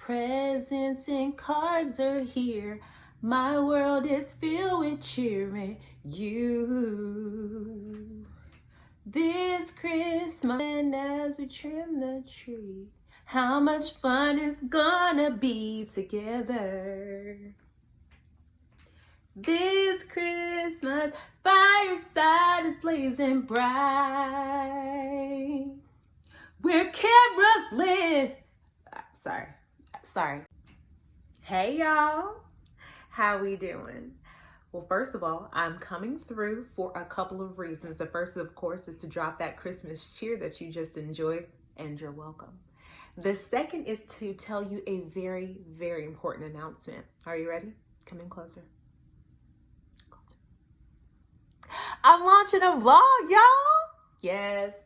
Presents and cards are here. My world is filled with cheering you. This Christmas, and as we trim the tree, how much fun it's gonna be together. This Christmas, fireside is blazing bright. We're caroling. Sorry. Hey y'all, how we doing? Well, first of all, I'm coming through for a couple of reasons. The first, of course, is to drop that Christmas cheer that you just enjoyed, and you're welcome. The second is to tell you a very, very important announcement. Are you ready? Come in closer. I'm launching a vlog, y'all. Yes,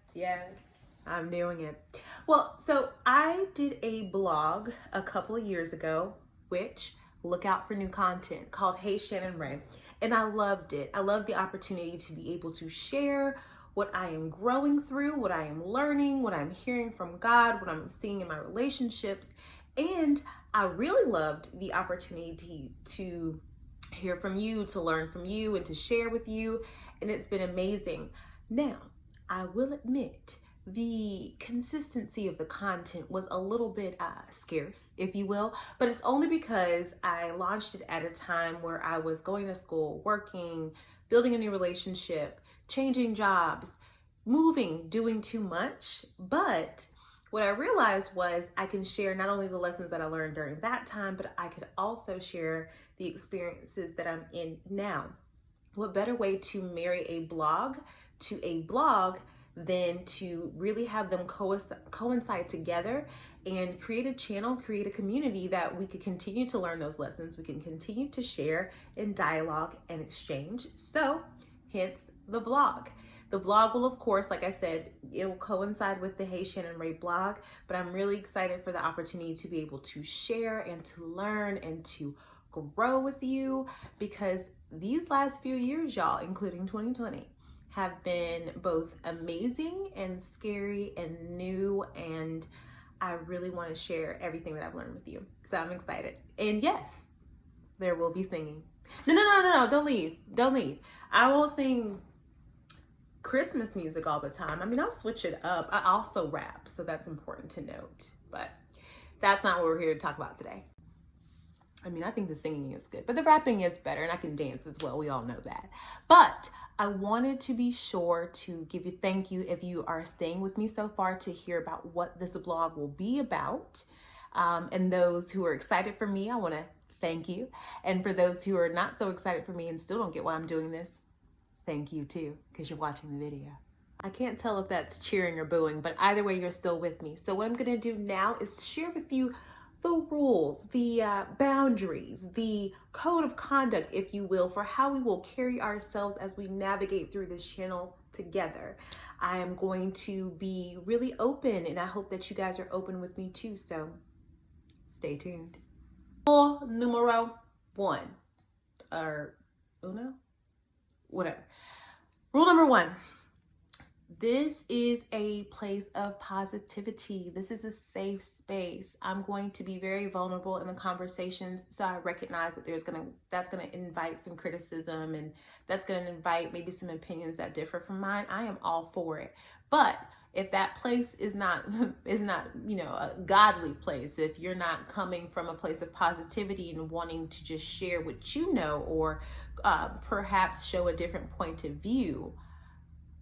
I'm doing it. Well, so I did a blog a couple of years ago, which look out for new content, called Hey Shannon Ray. And I loved it. I love the opportunity to be able to share what I am growing through, what I am learning, what I'm hearing from God, what I'm seeing in my relationships. And I really loved the opportunity to hear from you, to learn from you, and to share with you. And it's been amazing. Now, I will admit, the consistency of the content was a little bit scarce, if you will, but it's only because I launched it at a time where I was going to school, working, building a new relationship, changing jobs, moving, doing too much. But what I realized was I can share not only the lessons that I learned during that time, but I could also share the experiences that I'm in now. What better way to marry a blog to a blog than to really have them coincide together and create a channel, create a community that we could continue to learn those lessons, we can continue to share and dialogue and exchange. So hence the vlog. The vlog will, of course, like I said, it will coincide with the Hey Shannon Ray blog, but I'm really excited for the opportunity to be able to share and to learn and to grow with you, because these last few years, y'all, including 2020, have been both amazing and scary and new, and I really want to share everything that I've learned with you. So I'm excited. And yes, there will be singing. No, don't leave. I won't sing Christmas music all the time. I mean, I'll switch it up. I also rap, so that's important to note, but that's not what we're here to talk about today. I mean, I think the singing is good, but the rapping is better, and I can dance as well. We all know that. But I wanted to be sure to give you thank you if you are staying with me so far to hear about what this vlog will be about. And those who are excited for me, I want to thank you. And for those who are not so excited for me and still don't get why I'm doing this, thank you too, because you're watching the video. I can't tell if that's cheering or booing, but either way, you're still with me. So what I'm going to do now is share with you the rules, the boundaries, the code of conduct, if you will, for how we will carry ourselves as we navigate through this channel together. I am going to be really open, and I hope that you guys are open with me too, so stay tuned. Rule numero one, or uno? Whatever. Rule number one. This is a place of positivity. This is a safe space. I'm going to be very vulnerable in the conversations, so I recognize that that's gonna invite some criticism, and that's gonna invite maybe some opinions that differ from mine. I am all for it. But if that place is not a godly place, if you're not coming from a place of positivity and wanting to just share what you know, or perhaps show a different point of view,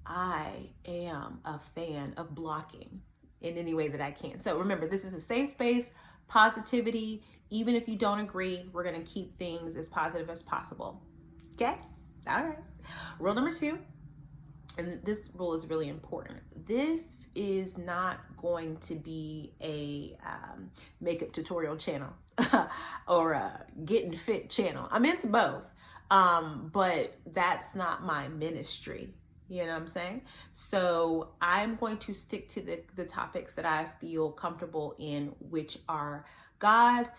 I am a fan of blocking in any way that I can. So remember, this is a safe space, positivity. Even if you don't agree, we're going to keep things as positive as possible. Okay? All right. Rule number two, and this rule is really important. This is not going to be a makeup tutorial channel or a getting fit channel. I'm into both, but that's not my ministry. You know what I'm saying? So I'm going to stick to the topics that I feel comfortable in, which are God,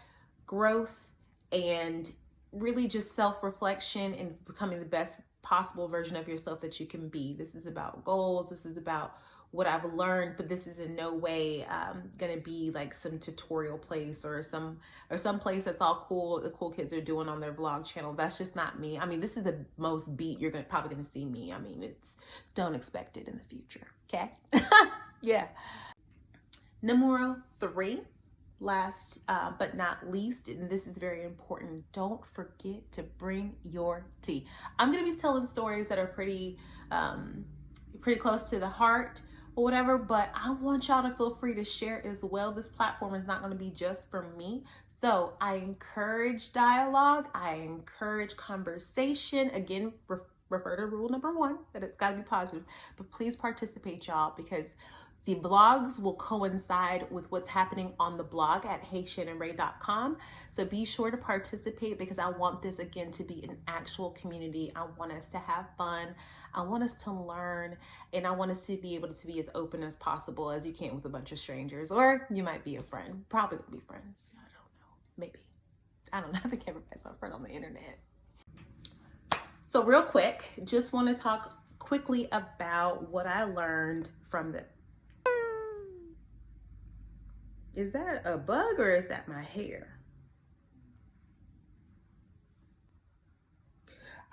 growth, and really just self-reflection and becoming the best possible version of yourself that you can be. This is about goals. This is about what I've learned, but this is in no way gonna be like some tutorial place or some place that's all cool, the cool kids are doing on their vlog channel. That's just not me. I mean, this is the most beat you're probably gonna see me. I mean, don't expect it in the future, okay? Yeah. Numero 3, last but not least, and this is very important, don't forget to bring your tea. I'm gonna be telling stories that are pretty close to the heart or whatever, but I want y'all to feel free to share as well. This platform is not going to be just for me. So I encourage dialogue. I encourage conversation. Again, refer to rule number 1, that it's got to be positive, but please participate, y'all, because the blogs will coincide with what's happening on the blog at heyshannonrae.com. So be sure to participate, because I want this, again, to be an actual community. I want us to have fun. I want us to learn, and I want us to be able to be as open as possible as you can with a bunch of strangers, or you might be a friend. Probably gonna be friends. I don't know. Maybe. I don't know. I think everybody's my friend on the internet. So real quick, just want to talk quickly about what I learned from the... Is that a bug or is that my hair?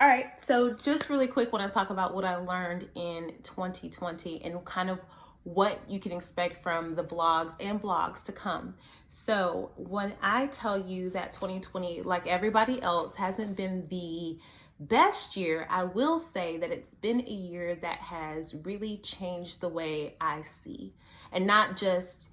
All right, so just really quick, want to talk about what I learned in 2020 and kind of what you can expect from the vlogs and blogs to come. So when I tell you that 2020, like everybody else, hasn't been the best year, I will say that it's been a year that has really changed the way I see, and not just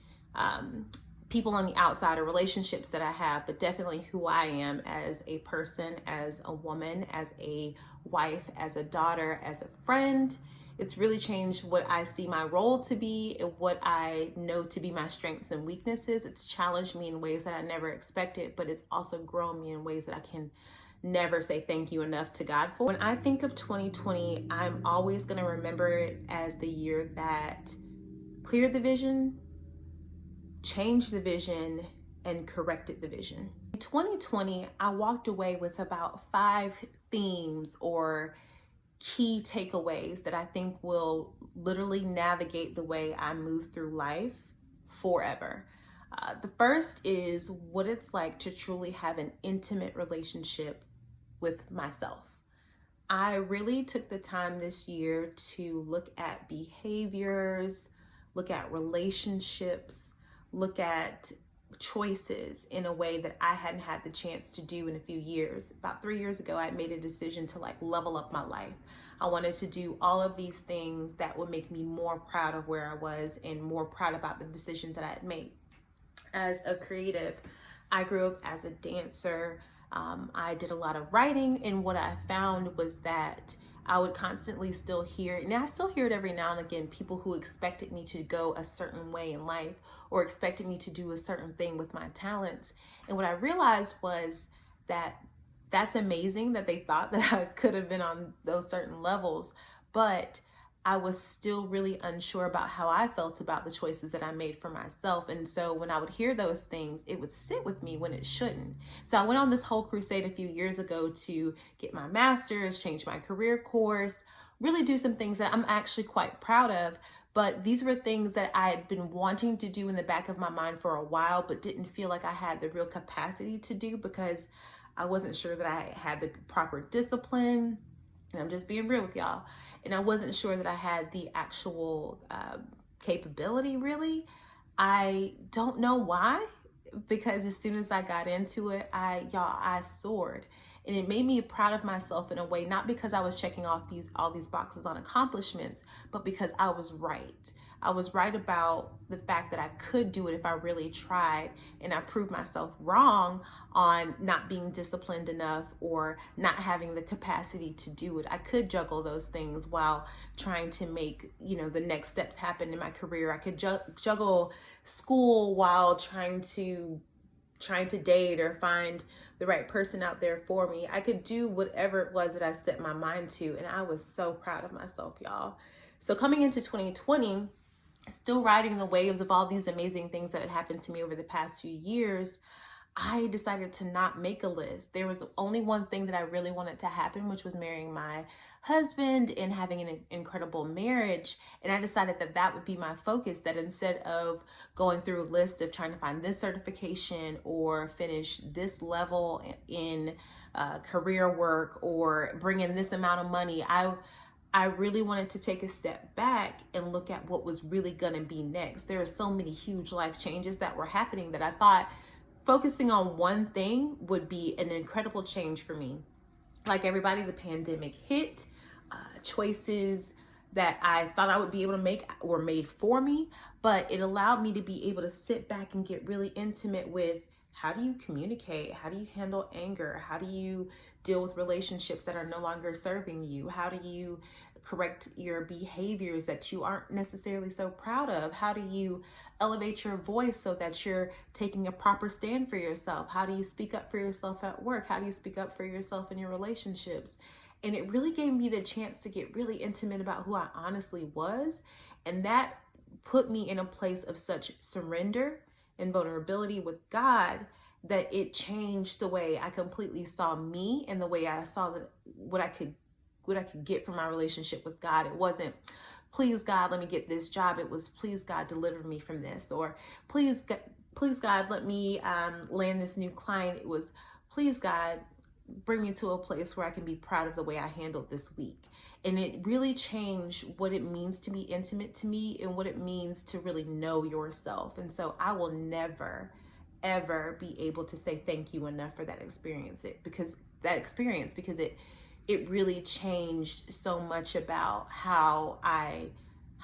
people on the outside or relationships that I have, but definitely who I am as a person, as a woman, as a wife, as a daughter, as a friend. It's really changed what I see my role to be and what I know to be my strengths and weaknesses. It's challenged me in ways that I never expected, but it's also grown me in ways that I can never say thank you enough to God for. When I think of 2020, I'm always going to remember it as the year that cleared the vision, changed the vision, and corrected the vision. In 2020, I walked away with about 5 themes or key takeaways that I think will literally navigate the way I move through life forever. The first is what it's like to truly have an intimate relationship with myself. I really took the time this year to look at behaviors, look at relationships, look at choices in a way that I hadn't had the chance to do in a few years. About 3 years ago, I made a decision to level up my life. I wanted to do all of these things that would make me more proud of where I was and more proud about the decisions that I had made. As a creative, I grew up as a dancer. I did a lot of writing, and what I found was that I would constantly still hear, and I still hear it every now and again, people who expected me to go a certain way in life or expected me to do a certain thing with my talents. And what I realized was that that's amazing that they thought that I could have been on those certain levels, but I was still really unsure about how I felt about the choices that I made for myself. And so when I would hear those things, it would sit with me when it shouldn't. So I went on this whole crusade a few years ago to get my master's, change my career course, really do some things that I'm actually quite proud of. But these were things that I had been wanting to do in the back of my mind for a while, but didn't feel like I had the real capacity to do because I wasn't sure that I had the proper discipline. And I'm just being real with y'all. And I wasn't sure that I had the actual capability, really. I don't know why, because as soon as I got into it, I soared. And it made me proud of myself in a way, not because I was checking off all these boxes on accomplishments, but because I was right. I was right about the fact that I could do it if I really tried, and I proved myself wrong on not being disciplined enough or not having the capacity to do it. I could juggle those things while trying to make, the next steps happen in my career. I could juggle school while trying to date or find the right person out there for me. I could do whatever it was that I set my mind to, and I was so proud of myself, y'all. So coming into 2020, still riding the waves of all these amazing things that had happened to me over the past few years, I decided to not make a list. There was only one thing that I really wanted to happen, which was marrying my husband and having an incredible marriage. And I decided that that would be my focus, that instead of going through a list of trying to find this certification or finish this level in career work or bring in this amount of money, I really wanted to take a step back and look at what was really going to be next. There are so many huge life changes that were happening that I thought focusing on one thing would be an incredible change for me. Like everybody, the pandemic hit. Choices that I thought I would be able to make were made for me, but it allowed me to be able to sit back and get really intimate with, how do you communicate? How do you handle anger? How do you deal with relationships that are no longer serving you? How do you correct your behaviors that you aren't necessarily so proud of? How do you elevate your voice so that you're taking a proper stand for yourself? How do you speak up for yourself at work? How do you speak up for yourself in your relationships? And it really gave me the chance to get really intimate about who I honestly was. And that put me in a place of such surrender and vulnerability with God that it changed the way I completely saw me and the way I saw that what I could get from my relationship with God. It wasn't, please God, let me get this job. It was, please God, deliver me from this. Or please God, let me land this new client. It was, please God, bring me to a place where I can be proud of the way I handled this week. And it really changed what it means to be intimate to me and what it means to really know yourself. And so I will never, ever be able to say thank you enough for that experience. Because it really changed so much about how I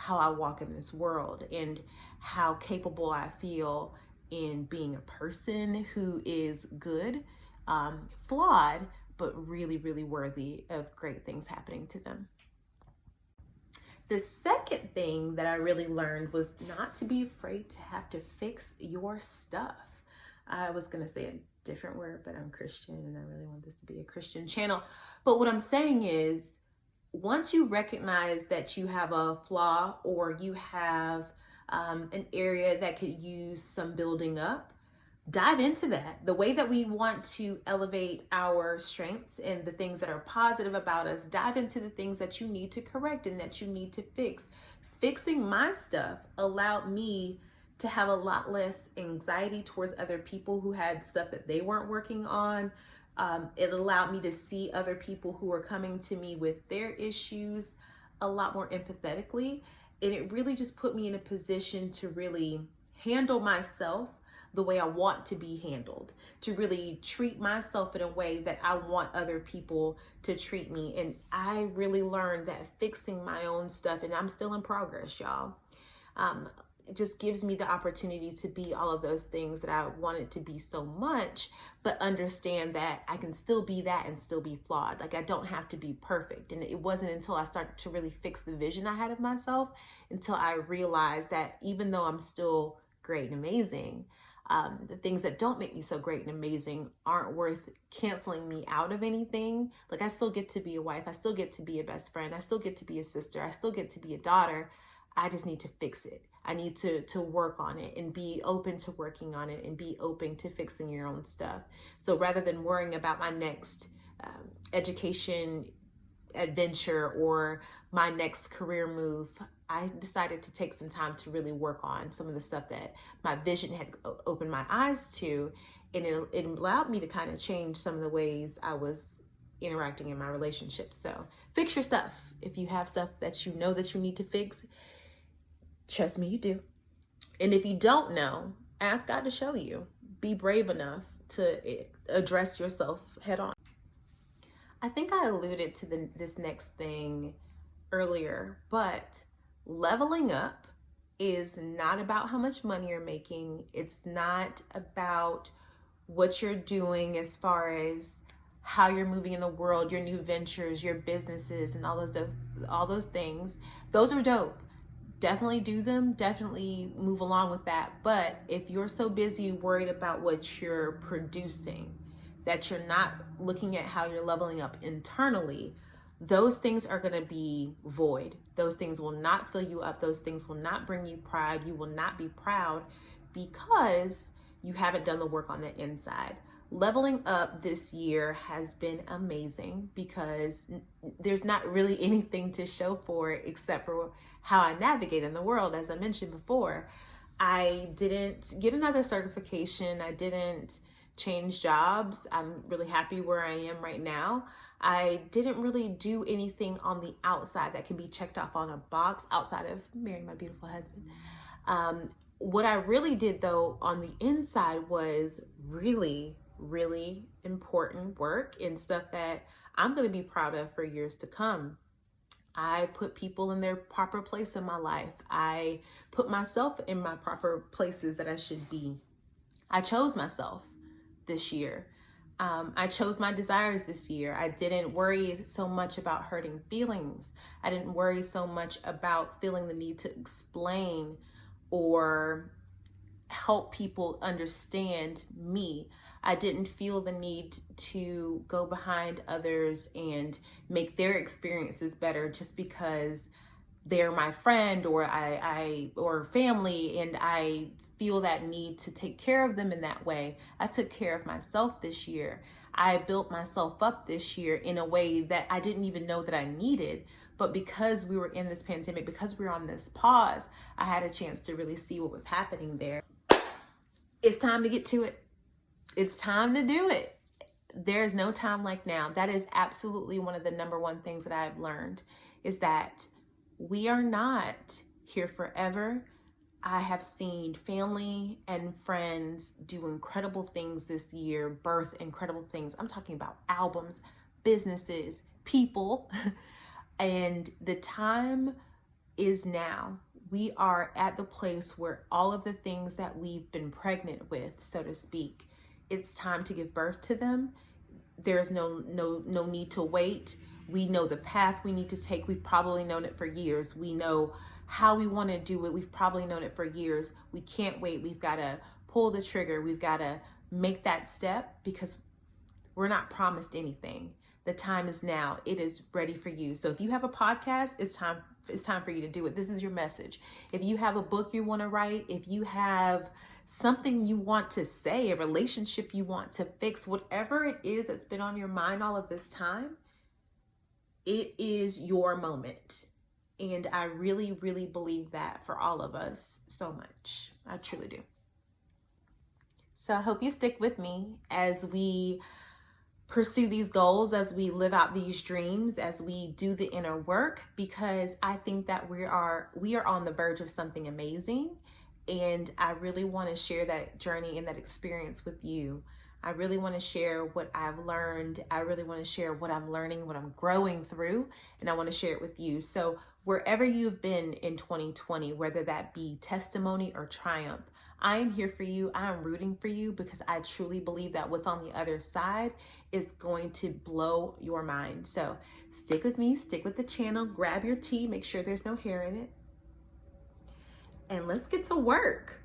walk in this world and how capable I feel in being a person who is good, flawed, but really, really worthy of great things happening to them. The second thing that I really learned was not to be afraid to have to fix your stuff. I was going to say a different word, but I'm Christian and I really want this to be a Christian channel. But what I'm saying is, once you recognize that you have a flaw or you have an area that could use some building up, dive into that. The way that we want to elevate our strengths and the things that are positive about us, dive into the things that you need to correct and that you need to fix. Fixing my stuff allowed me to have a lot less anxiety towards other people who had stuff that they weren't working on. It allowed me to see other people who are coming to me with their issues a lot more empathetically. And it really just put me in a position to really handle myself the way I want to be handled, to really treat myself in a way that I want other people to treat me. And I really learned that fixing my own stuff, and I'm still in progress, y'all, it just gives me the opportunity to be all of those things that I wanted to be so much, but understand that I can still be that and still be flawed. Like, I don't have to be perfect. And it wasn't until I started to really fix the vision I had of myself, until I realized that even though I'm still great and amazing, the things that don't make me so great and amazing aren't worth canceling me out of anything. Like, I still get to be a wife. I still get to be a best friend. I still get to be a sister. I still get to be a daughter. I just need to fix it. I need to work on it and be open to working on it and be open to fixing your own stuff. So rather than worrying about my next education adventure or my next career move, I decided to take some time to really work on some of the stuff that my vision had opened my eyes to. And it allowed me to kind of change some of the ways I was interacting in my relationships. So fix your stuff. If you have stuff that you know that you need to fix, trust me, you do. And if you don't know, ask God to show you. Be brave enough to address yourself head on. I think I alluded to this next thing earlier, but leveling up is not about how much money you're making. It's not about what you're doing as far as how you're moving in the world, your new ventures, your businesses, and all those things. Those are dope. Definitely do them. Definitely move along with that. But if you're so busy worried about what you're producing that you're not looking at how you're leveling up internally, those things are going to be void. Those things will not fill you up. Those things will not bring you pride. You will not be proud because you haven't done the work on the inside. Leveling up this year has been amazing because there's not really anything to show for it except for how I navigate in the world. As I mentioned before, I didn't get another certification. I didn't change jobs. I'm really happy where I am right now. I didn't really do anything on the outside that can be checked off on a box outside of marrying my beautiful husband. What I really did though on the inside was really important work and stuff that I'm going to be proud of for years to come. I put people in their proper place in my life. I put myself in my proper places that I should be. I chose myself this year. I chose my desires this year. I didn't worry so much about hurting feelings. I didn't worry so much about feeling the need to explain or help people understand me. I didn't feel the need to go behind others and make their experiences better just because they're my friend or or family, and I feel that need to take care of them in that way. I took care of myself this year. I built myself up this year in a way that I didn't even know that I needed. But because we were in this pandemic, because we were on this pause, I had a chance to really see what was happening there. It's time to get to it. It's time to do it. There's no time like now. That is absolutely one of the number one things that I've learned, is that we are not here forever. I have seen family and friends do incredible things this year, birth incredible things. I'm talking about albums, businesses, people, and the time is now. We are at the place where all of the things that we've been pregnant with, so to speak, it's time to give birth to them. There's no need to wait. We know the path we need to take. We've probably known it for years. We know how we want to do it. We've probably known it for years. We can't wait. We've got to pull the trigger. We've got to make that step because we're not promised anything. The time is now. It is ready for you. So if you have a podcast, it's time for you to do it. This is your message. If you have a book you want to write, if you have something you want to say, a relationship you want to fix, whatever it is that's been on your mind all of this time, it is your moment. And I really believe that for all of us so much. I truly do. So I hope you stick with me as we pursue these goals, as we live out these dreams, as we do the inner work, because I think that we are on the verge of something amazing. And I really want to share that journey and that experience with you. I really want to share what I've learned. I really want to share what I'm learning, what I'm growing through, and I want to share it with you. So wherever you've been in 2020, whether that be testimony or triumph, I am here for you. I am rooting for you because I truly believe that what's on the other side is going to blow your mind. So stick with me, stick with the channel, grab your tea, make sure there's no hair in it, and let's get to work.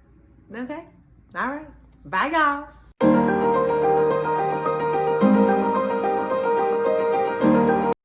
Okay? All right. Bye, y'all.